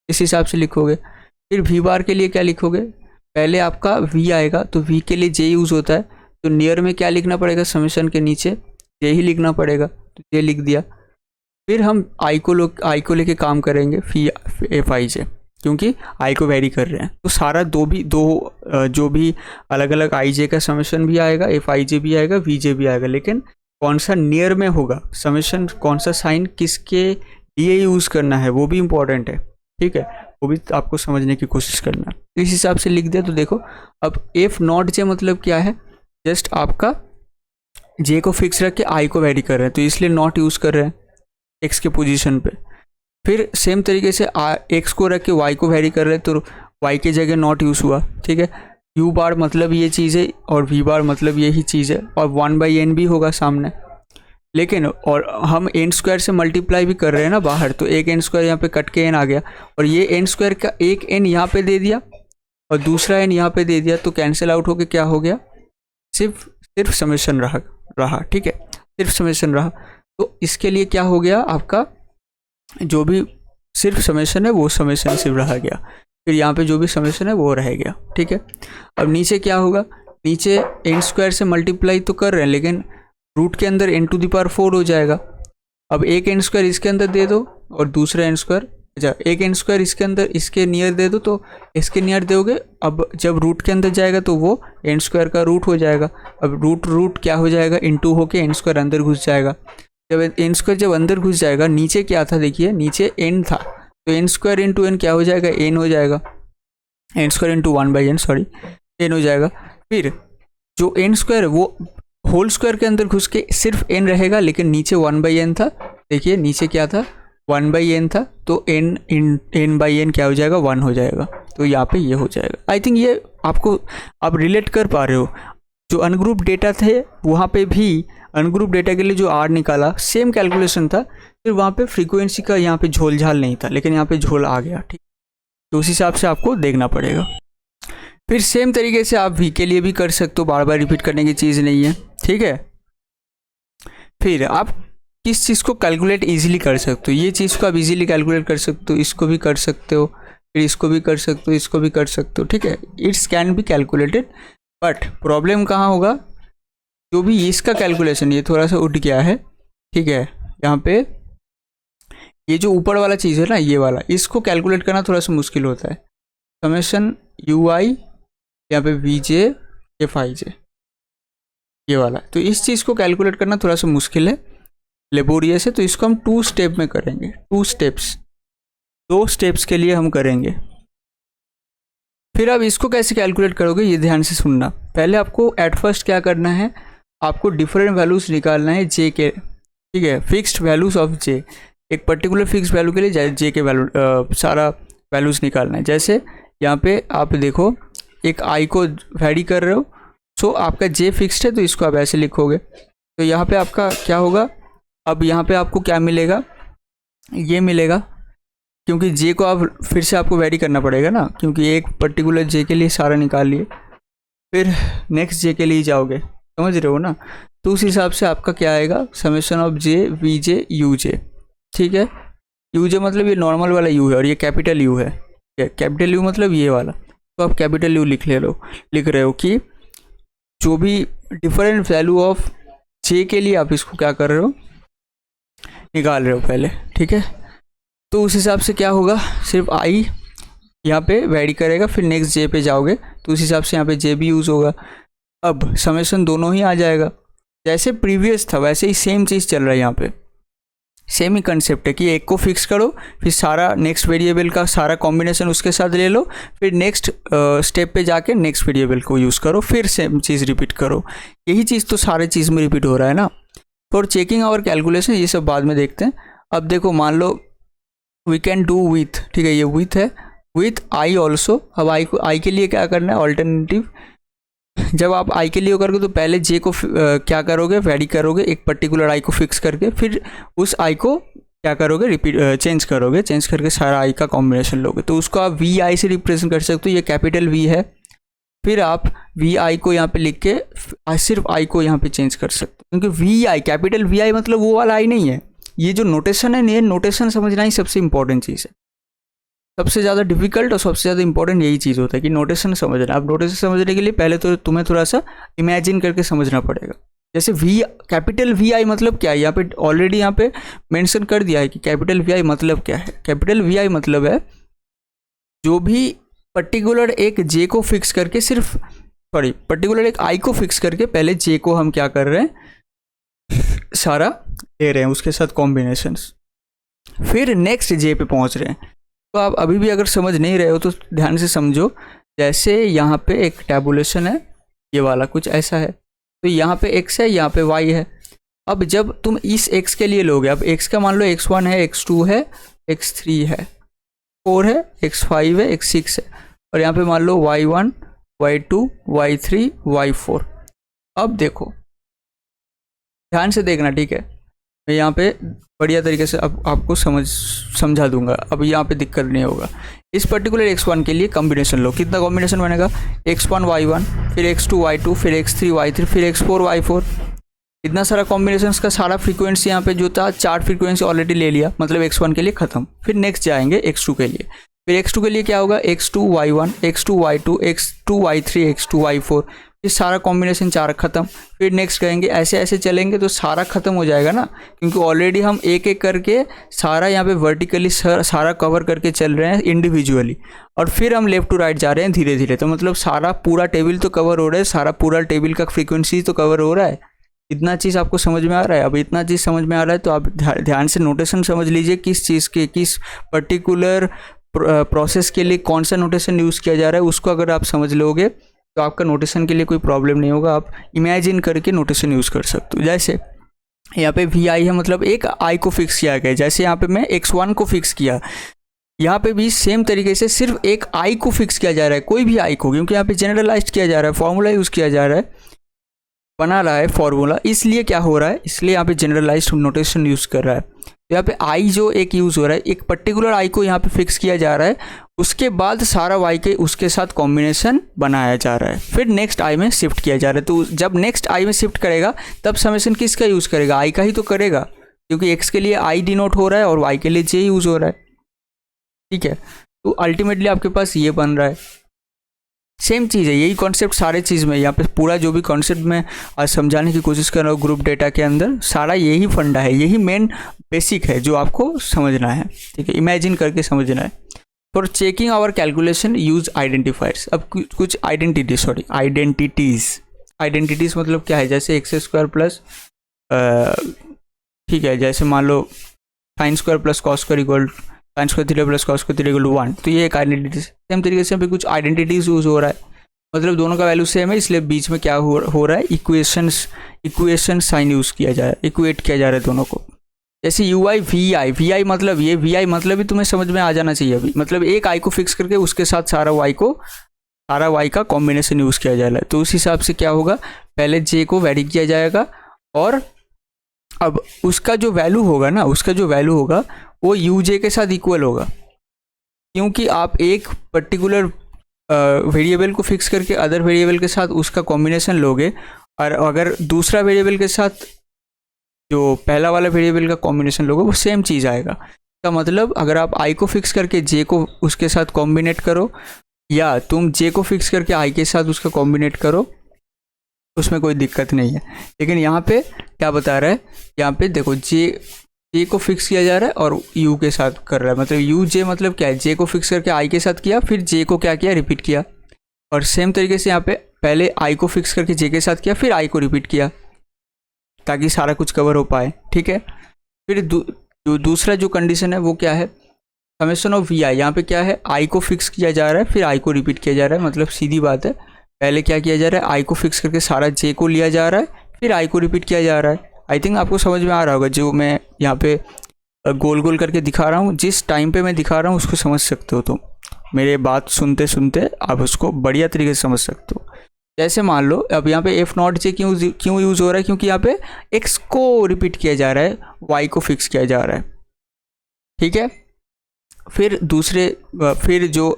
इस हिसाब से लिखोगे। फिर v बार के लिए क्या लिखोगे, पहले आपका v आएगा, तो v के लिए j यूज़ होता है, तो नियर में क्या लिखना पड़ेगा, समेशन के नीचे j ही लिखना पड़ेगा, तो j लिख दिया। फिर हम i को लेके काम करेंगे, fij, क्योंकि i को वेरी कर रहे हैं, तो सारा दो जो भी अलग अलग i j का समेशन भी आएगा, fij भी आएगा, vj भी आएगा, लेकिन कौन सा नियर में होगा समेशन, कौन सा साइन किसके लिए यूज़ करना है, वो भी इम्पॉर्टेंट है। ठीक है, वो भी आपको समझने की कोशिश करना है। इस हिसाब से लिख दिया। तो देखो अब f नॉट j मतलब क्या है, जस्ट आपका j को फिक्स रख के i को वेरी कर रहे हैं, तो इसलिए नॉट यूज़ कर रहे हैं x के पोजीशन पे। फिर सेम तरीके से एक्स को रख के वाई को वेरी कर रहे हैं, तो वाई की जगह नॉट यूज़ हुआ, ठीक है। यू बार मतलब ये चीज़ है और वी बार मतलब यही चीज़ है, और 1/n भी होगा सामने। लेकिन और हम एन स्क्वायर से मल्टीप्लाई भी कर रहे हैं ना बाहर, तो एक एन स्क्वायर यहाँ पे कट के एन आ गया, और ये एन स्क्वायर का एक एन यहाँ पे दे दिया और दूसरा एन यहाँ पे दे दिया, तो कैंसिल आउट होके क्या हो गया, सिर्फ समेशन रहा, ठीक है, सिर्फ समेशन रहा। तो इसके लिए क्या हो गया, आपका जो भी सिर्फ समेशन है वो समेशन सिर्फ रह गया, फिर यहाँ पे जो भी समेशन है वो रह गया, ठीक है। अब नीचे क्या होगा, नीचे एन स्क्वायर से मल्टीप्लाई तो कर रहे हैं, लेकिन रूट के अंदर n⁴ हो जाएगा। अब एक एन स्क्वायर इसके अंदर दे दो और दूसरा एन स्क्वायर, अच्छा एक एन स्क्वायर इसके अंदर इसके नियर दे दो, तो इसके नियर दोगे, अब जब रूट के अंदर जाएगा तो वो एन स्क्वायर का रूट हो जाएगा। अब रूट क्या हो जाएगा, इनटू होके एन स्क्वायर अंदर घुस जाएगा। जब एन स्क्वायर जब अंदर घुस जाएगा, नीचे क्या था देखिए, नीचे एन था, तो एन स्क्वायर इंटू एन क्या हो जाएगा, एन हो जाएगा, N square into 1/n, sorry N हो जाएगा। फिर जो एन स्क्वायर वो होल स्क्वायर के अंदर घुस के सिर्फ एन रहेगा, लेकिन नीचे 1/n था, देखिए नीचे क्या था 1/n था, तो n/n क्या हो जाएगा, 1 हो जाएगा, तो यहाँ पे ये हो जाएगा। आई थिंक ये आपको आप रिलेट कर पा रहे हो। जो अनग्रुप डेटा थे वहाँ पे भी अनग्रुप डेटा के लिए जो आर निकाला सेम कैलकुलेशन था, फिर वहाँ पे फ्रीक्वेंसी का यहाँ पे झोल झाल नहीं था, लेकिन यहाँ पे झोल आ गया, ठीक, तो उस हिसाब से आपको देखना पड़ेगा। फिर सेम तरीके से आप वी के लिए भी कर सकते हो, बार बार रिपीट करने की चीज़ नहीं है, ठीक है। फिर आप किस चीज़ को कैलकुलेट इजीली कर सकते हो, ये चीज़ को आप इजीली कैलकुलेट कर सकते हो, इसको भी कर सकते हो, फिर इसको भी कर सकते हो, इसको भी कर सकते हो, ठीक है, it's can be calculated. But problem कहाँ होगा, जो भी इसका कैलकुलेशन ये थोड़ा सा उठ गया है, ठीक है, यहाँ पे ये जो ऊपर वाला चीज़ है ना, ये वाला, इसको कैलकुलेट करना थोड़ा सा मुश्किल होता है। समेशन यू आई यहाँ पे वी जे एफ आई जे, ये वाला, तो इस चीज़ को कैलकुलेट करना थोड़ा सा मुश्किल है, लेबोरियस है, तो इसको हम 2 स्टेप में करेंगे, 2 स्टेप्स के लिए हम करेंगे। फिर आप इसको कैसे कैलकुलेट करोगे ये ध्यान से सुनना। पहले आपको एट फर्स्ट क्या करना है, आपको डिफरेंट वैल्यूज निकालना है जे के, ठीक है, फिक्स्ड वैल्यूज ऑफ जे, एक पर्टिकुलर फिक्स वैल्यू के लिए जे के वैल्यू सारा वैल्यूज निकालना है। जैसे यहाँ पे आप देखो एक आई को वैरी कर रहे हो, सो आपका जे फिक्स्ड है, तो इसको आप ऐसे लिखोगे, तो यहाँ पे आपका क्या होगा, अब यहाँ पे आपको क्या मिलेगा, ये मिलेगा, क्योंकि जे को आप फिर से आपको वैरी करना पड़ेगा ना, क्योंकि एक पर्टिकुलर जे के लिए सारा निकाल लिए, फिर नेक्स्ट जे के लिए जाओगे, समझ रहे हो ना, तो उस हिसाब से आपका क्या आएगा, summation of j v j u j, ठीक है। यू जे मतलब ये नॉर्मल वाला यू है और ये कैपिटल यू है, कैपिटल यू मतलब ये वाला, तो आप कैपिटल यू लिख रहे हो कि जो भी डिफरेंट वैल्यू ऑफ जे के लिए आप इसको क्या कर रहे हो, निकाल रहे हो पहले, ठीक है। तो उस हिसाब से क्या होगा, सिर्फ आई यहाँ पे वैरी करेगा, फिर नेक्स्ट जे पे जाओगे तो उस हिसाब से यहाँ पे जे भी यूज़ होगा। अब समेशन दोनों ही आ जाएगा, जैसे प्रीवियस था वैसे ही सेम चीज़ चल रहा है, यहाँ पे सेम ही कंसेप्ट है कि एक को फिक्स करो, फिर सारा नेक्स्ट वेरिएबल का सारा कॉम्बिनेशन उसके साथ ले लो, फिर नेक्स्ट स्टेप पे जाके नेक्स्ट वेरिएबल को यूज़ करो, फिर सेम चीज़ रिपीट करो। यही चीज़ तो सारे चीज़ में रिपीट हो रहा है ना। फॉर चेकिंग आवर कैलकुलेशन ये सब बाद में देखते हैं। अब देखो मान लो वी कैन डू विथ, ठीक है, ये विथ है, विथ आई ऑल्सो। अब आई के लिए क्या करना है, ऑल्टरनेटिव, जब आप आई के लिए करोगे तो पहले जे को क्या करोगे, वैरी करोगे एक पर्टिकुलर आई को फिक्स करके, फिर उस आई को क्या करोगे, रिपीट चेंज करके सारा आई का कॉम्बिनेशन लोगे, तो उसको आप वी आई से रिप्रेजेंट कर सकते हो। ये कैपिटल वी है, फिर आप वी आई को यहाँ पे लिख के सिर्फ आई को यहाँ पे चेंज कर सकते हो, क्योंकि वी आई कैपिटल वी आई मतलब वो वाला आई नहीं है। ये जो नोटेशन है, ये नोटेशन समझना ही सबसे इंपॉर्टेंट चीज़ है, सबसे ज़्यादा डिफिकल्ट और सबसे ज़्यादा इंपॉर्टेंट यही चीज़ होता है कि नोटेशन समझना। अब नोटेशन समझने के लिए पहले तो तुम्हें थोड़ा सा इमेजिन करके समझना पड़ेगा। जैसे वी कैपिटल वी आई मतलब क्या है, यहाँ पे ऑलरेडी यहाँ पे मेंशन कर दिया है कि कैपिटल वी आई मतलब क्या है। कैपिटल वी आई मतलब है जो भी पर्टिकुलर एक जे को फिक्स करके पर्टिकुलर एक आई को फिक्स करके पहले जे को हम क्या कर रहे हैं, सारा ले रहे हैं उसके साथ कॉम्बिनेशंस, फिर नेक्स्ट जे पे पहुँच रहे हैं। तो आप अभी भी अगर समझ नहीं रहे हो तो ध्यान से समझो। जैसे यहाँ पे एक टैबुलेशन है, ये वाला कुछ ऐसा है, तो यहाँ पे x है, यहाँ पे y है। अब जब तुम इस x के लिए लोगे, अब x का मान लो x1 है, x2 है x3 है, 4 है, x5 है, x6 है, और यहाँ पे मान लो y1, y2, y3, y4। अब देखो ध्यान से देखना, ठीक है, मैं यहाँ पे बढ़िया तरीके से अब आपको समझा दूंगा, अब यहाँ पे दिक्कत नहीं होगा। इस पर्टिकुलर x1 के लिए कॉम्बिनेशन लो, कितना कॉम्बिनेशन बनेगा, x1 y1, फिर x2 y2, फिर x3 y3, फिर x4 y4। इतना सारा कॉम्बिनेशंस का सारा फ्रीक्वेंसी यहाँ पे जो था 4 फ्रीक्वेंसी ऑलरेडी ले लिया, मतलब x1 के लिए ख़त्म। फिर नेक्स्ट जाएंगे x2 के लिए, फिर x2 के लिए क्या होगा, x2 y1, x2 y2, x2 y3, x2 y4, फिर सारा कॉम्बिनेशन 4 ख़त्म। फिर नेक्स्ट करेंगे, ऐसे ऐसे चलेंगे तो सारा ख़त्म हो जाएगा ना, क्योंकि ऑलरेडी हम एक एक करके सारा यहाँ पे वर्टिकली सारा कवर करके चल रहे हैं इंडिविजुअली, और फिर हम लेफ्ट टू राइट जा रहे हैं धीरे धीरे। तो मतलब सारा पूरा टेबल तो कवर हो रहा है, सारा पूरा टेबल का फ्रीक्वेंसी तो कवर हो रहा है। इतना चीज़ आपको समझ में आ रहा है? अब इतना चीज़ समझ में आ रहा है तो आप ध्यान से नोटेशन समझ लीजिए, किस चीज़ के किस पर्टिकुलर प्रोसेस के लिए कौन सा नोटेशन यूज़ किया जा रहा है। उसको अगर आप समझ लोगे तो आपका नोटेशन के लिए कोई प्रॉब्लम नहीं होगा, आप इमेजिन करके नोटेशन यूज़ कर सकते हो। जैसे यहाँ पे वी आई है, मतलब एक आई को फिक्स किया गया, जैसे यहाँ पे मैं x1 को फिक्स किया, यहाँ पे भी सेम तरीके से सिर्फ एक आई को फिक्स किया जा रहा है, कोई भी आई को, क्योंकि यहाँ पे जनरलाइज किया जा रहा है, फॉर्मूला यूज़ किया जा रहा है, बना रहा है फॉर्मूला, इसलिए क्या हो रहा है, इसलिए यहाँ पे जनरलाइज नोटेशन यूज़ कर रहा है। तो यहाँ पे आई जो एक यूज़ हो रहा है, एक पर्टिकुलर आई को यहाँ पे फिक्स किया जा रहा है, उसके बाद सारा वाई के उसके साथ कॉम्बिनेशन बनाया जा रहा है, फिर नेक्स्ट आई में शिफ्ट किया जा रहा है। तो जब नेक्स्ट आई में शिफ्ट करेगा तब समेशन किसका यूज़ करेगा, आई का ही तो करेगा, क्योंकि एक्स के लिए आई डिनोट हो रहा है और वाई के लिए जे यूज़ हो रहा है, ठीक है। तो अल्टीमेटली आपके पास ये बन रहा है, सेम चीज़ है, यही कॉन्सेप्ट सारे चीज़ में, यहाँ पे पूरा जो भी कॉन्सेप्ट मैं आज समझाने की कोशिश कर रहा हूँ ग्रुप डेटा के अंदर, सारा यही फंडा है, यही मेन बेसिक है जो आपको समझना है, ठीक है, इमेजिन करके समझना है। For checking our calculation use identifiers. अब कुछ आइडेंटिटीज़ मतलब क्या है, जैसे x² प्लस, ठीक है, जैसे मान लो sin² plus cos² equal sin² theta plus cos² theta equal 1, तो ये एक आइडेंटिटी। सेम तरीके से यहाँ पे कुछ आइडेंटिटीज़ यूज़ हो रहा है, मतलब दोनों का वैल्यू सेम है, इसलिए बीच में क्या हो रहा है, इक्वेशन साइन यूज़ किया जा रहा है, इक्वेट किया जा रहा है दोनों को। जैसे यू आई वी आई मतलब ये वी आई मतलब भी तुम्हें समझ में आ जाना चाहिए अभी, मतलब एक आई को फिक्स करके उसके साथ सारा वाई का कॉम्बिनेशन यूज़ किया जा रहा है। तो उस हिसाब से क्या होगा, पहले जे को वेरी किया जाएगा, और अब उसका जो वैल्यू होगा वो यू जे के साथ इक्वल होगा, क्योंकि आप एक पर्टिकुलर वेरिएबल को फिक्स करके अदर वेरिएबल के साथ उसका कॉम्बिनेशन लोगे, और अगर दूसरा वेरिएबल के साथ जो पहला वाला वेरिएबल का कॉम्बिनेशन लोगे वो सेम चीज़ आएगा। इसका मतलब अगर आप आई को फिक्स करके जे को उसके साथ कॉम्बिनेट करो, या तुम जे को फिक्स करके आई के साथ उसका कॉम्बिनेट करो, उसमें कोई दिक्कत नहीं है। लेकिन यहाँ पे क्या बता रहा है, यहाँ पे देखो जे को फिक्स किया जा रहा है और यू के साथ कर रहा है, मतलब यू जे मतलब क्या है, जे को फिक्स करके आई के साथ किया, फिर जे को क्या किया, रिपीट किया, और सेम तरीके से यहाँ पे पहले आई को फिक्स करके जे के साथ किया, फिर आई को रिपीट किया, ताकि सारा कुछ कवर हो पाए, ठीक है। फिर दूसरा जो कंडीशन है वो क्या है, समेशन ऑफ वी आई, यहाँ पे क्या है, आई को फिक्स किया जा रहा है, फिर आई को रिपीट किया जा रहा है, मतलब सीधी बात है, पहले क्या किया जा रहा है, आई को फिक्स करके सारा जे को लिया जा रहा है, फिर आई को रिपीट किया जा रहा है। आई थिंक आपको समझ में आ रहा होगा, जो मैं यहाँ पे गोल गोल करके दिखा रहा हूँ, जिस टाइम पे मैं दिखा रहा हूँ उसको समझ सकते हो, तो मेरे बात सुनते सुनते आप उसको बढ़िया तरीके से समझ सकते हो। जैसे मान लो अब यहाँ पे एफ नॉट जे क्यों यूज़ हो रहा है, क्योंकि यहाँ पे एक्स को रिपीट किया जा रहा है, वाई को फिक्स किया जा रहा है, ठीक है। फिर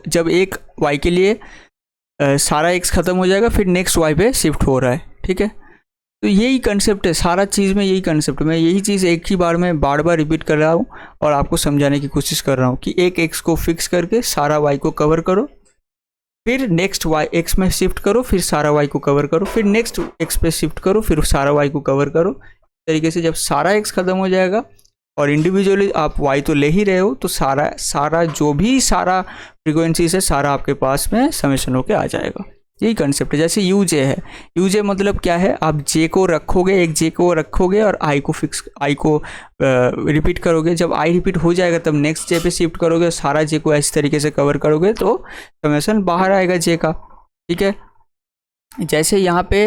जब एक वाई के लिए सारा एक्स ख़त्म हो जाएगा, फिर नेक्स्ट वाई पे शिफ्ट हो रहा है, ठीक है। तो यही कंसेप्ट है सारा चीज़ में, यही कंसेप्ट, मैं यही चीज़ एक ही बार में बार बार रिपीट कर रहा हूँ और आपको समझाने की कोशिश कर रहा हूँ कि एक एक्स को फिक्स करके सारा वाई को कवर करो, फिर नेक्स्ट वाई एक्स में शिफ्ट करो, फिर सारा वाई को कवर करो, फिर नेक्स्ट एक्स पे शिफ्ट करो, फिर सारा वाई को कवर करो। इस तरीके से जब सारा एक्स ख़त्म हो जाएगा और इंडिविजुअली आप वाई तो ले ही रहे हो, तो सारा जो भी सारा फ्रीक्वेंसीज है सारा आपके पास में समेशन होके आ जाएगा। यही कंसेप्ट है। जैसे यू जे है, यू जे मतलब क्या है, आप जे को रखोगे, एक जे को रखोगे और आई को रिपीट करोगे, जब आई रिपीट हो जाएगा तब नेक्स्ट जे पे शिफ्ट करोगे, सारा जे को इस तरीके से कवर करोगे तो समेशन बाहर आएगा जे का, ठीक है। जैसे यहाँ पे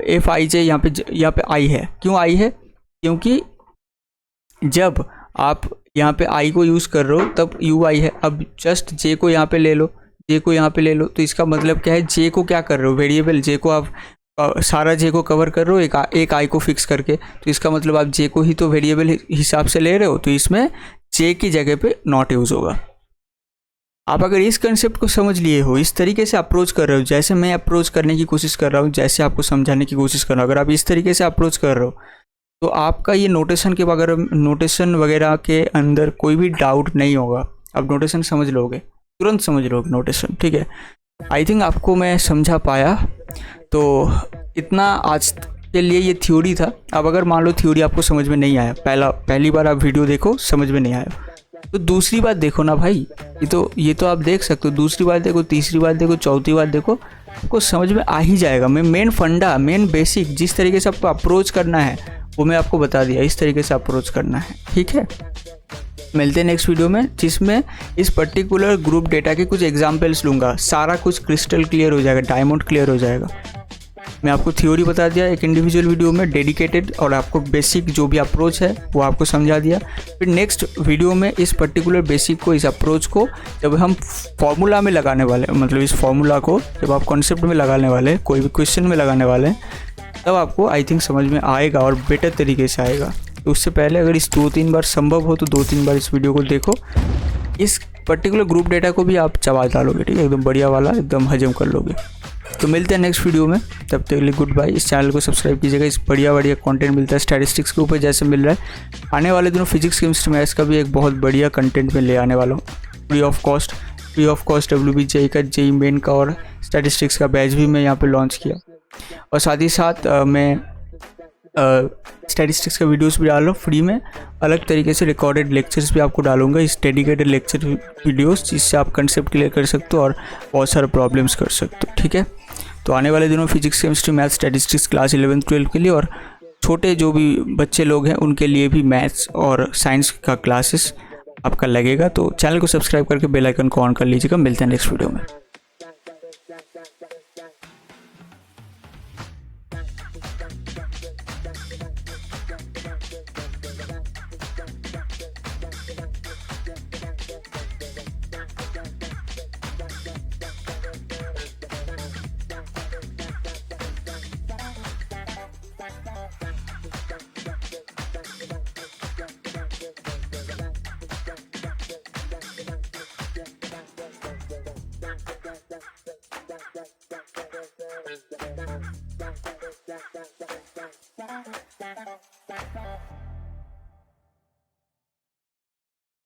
एफ आई जे, यहाँ पे आई है, क्यों आई है, क्योंकि जब आप यहाँ पे आई को यूज़ कर रहे हो तब यू आई है। अब जस्ट जे को यहाँ पे ले लो, जे को यहाँ पे ले लो, तो इसका मतलब क्या है, जे को क्या कर रहे हो, वेरिएबल जे को आप सारा जे को कवर कर रहे हो एक आई को फिक्स करके, तो इसका मतलब आप जे को ही तो वेरिएबल हिसाब से ले रहे हो, तो इसमें जे की जगह पे नॉट यूज़ होगा। आप अगर इस कंसेप्ट को समझ लिए हो, इस तरीके से अप्रोच कर रहे हो, जैसे मैं अप्रोच करने की कोशिश कर रहा हूँ, जैसे आपको समझाने की कोशिश कर रहा हूँ, अगर आप इस तरीके से अप्रोच कर रहे हो तो आपका ये नोटेशन वगैरह के अंदर कोई भी डाउट नहीं होगा। आप नोटेशन समझ लोगे, तुरंत समझ लोगे नोटेशन, ठीक है। आई थिंक आपको मैं समझा पाया। तो इतना आज के लिए ये थ्योरी था। अब अगर मान लो थ्योरी आपको समझ में नहीं आया, पहली बार आप वीडियो देखो समझ में नहीं आया, तो दूसरी बार देखो ना भाई, ये तो आप देख सकते हो। दूसरी बार देखो, तीसरी बार देखो, चौथी बार देखो, आपको समझ में आ ही जाएगा। मैं मेन बेसिक जिस तरीके से आपको अप्रोच करना है वो मैं आपको बता दिया, इस तरीके से अप्रोच करना है, ठीक है। मिलते हैं नेक्स्ट वीडियो में, जिसमें इस पर्टिकुलर ग्रुप डेटा के कुछ एग्जाम्पल्स लूँगा। सारा कुछ क्रिस्टल क्लियर हो जाएगा, डायमंड क्लियर हो जाएगा। मैं आपको थ्योरी बता दिया एक इंडिविजुअल वीडियो में डेडिकेटेड, और आपको बेसिक जो भी अप्रोच है वो आपको समझा दिया। फिर नेक्स्ट वीडियो में इस पर्टिकुलर बेसिक को, इस अप्रोच को जब हम फॉर्मूला में लगाने वाले, मतलब इस फॉर्मूला को जब आप कॉन्सेप्ट में लगाने वाले, कोई भी क्वेश्चन में लगाने वाले, तब आपको आई थिंक समझ में आएगा और बेटर तरीके से आएगा। तो उससे पहले अगर इस 2-3 बार संभव हो तो 2-3 बार इस वीडियो को देखो। इस पर्टिकुलर ग्रुप डेटा को भी आप चबा डालोगे, ठीक है, एकदम बढ़िया वाला, एकदम हजम कर लोगे। तो मिलते हैं नेक्स्ट वीडियो में, तब तक के लिए गुड बाय। इस चैनल को सब्सक्राइब कीजिएगा, इस बढ़िया कंटेंट मिलता है स्टैटिस्टिक्स के ऊपर जैसे मिल रहा है। आने वाले दिनों फिजिक्स केमिस्ट्री मैथ्स का भी एक बहुत बढ़िया कंटेंट में ले आने वाला हूँ, फ्री ऑफ कॉस्ट WBJ का, JEE मेन का और स्टैटिस्टिक्स का बैच भी मैं यहाँ पे लॉन्च किया। और साथ ही साथ मैं स्टैटिस्टिक्स का वीडियोस भी डाल रहा हूँ फ्री में, अलग तरीके से रिकॉर्डेड लेक्चर्स भी आपको डालूंगा, इस डेडिकेटेड लेक्चर वीडियोस, जिससे आप कंसेप्ट क्लियर कर सकते हो और बहुत सारे प्रॉब्लम्स कर सकते हो, ठीक है। तो आने वाले दिनों physics chemistry maths statistics class 11-12 के लिए, और छोटे जो भी बच्चे लोग हैं उनके लिए भी मैथ्स और साइंस का क्लासेस आपका लगेगा। तो चैनल को सब्सक्राइब करके बेल आइकन को ऑन कर लीजिएगा। मिलते हैं नेक्स्ट वीडियो में।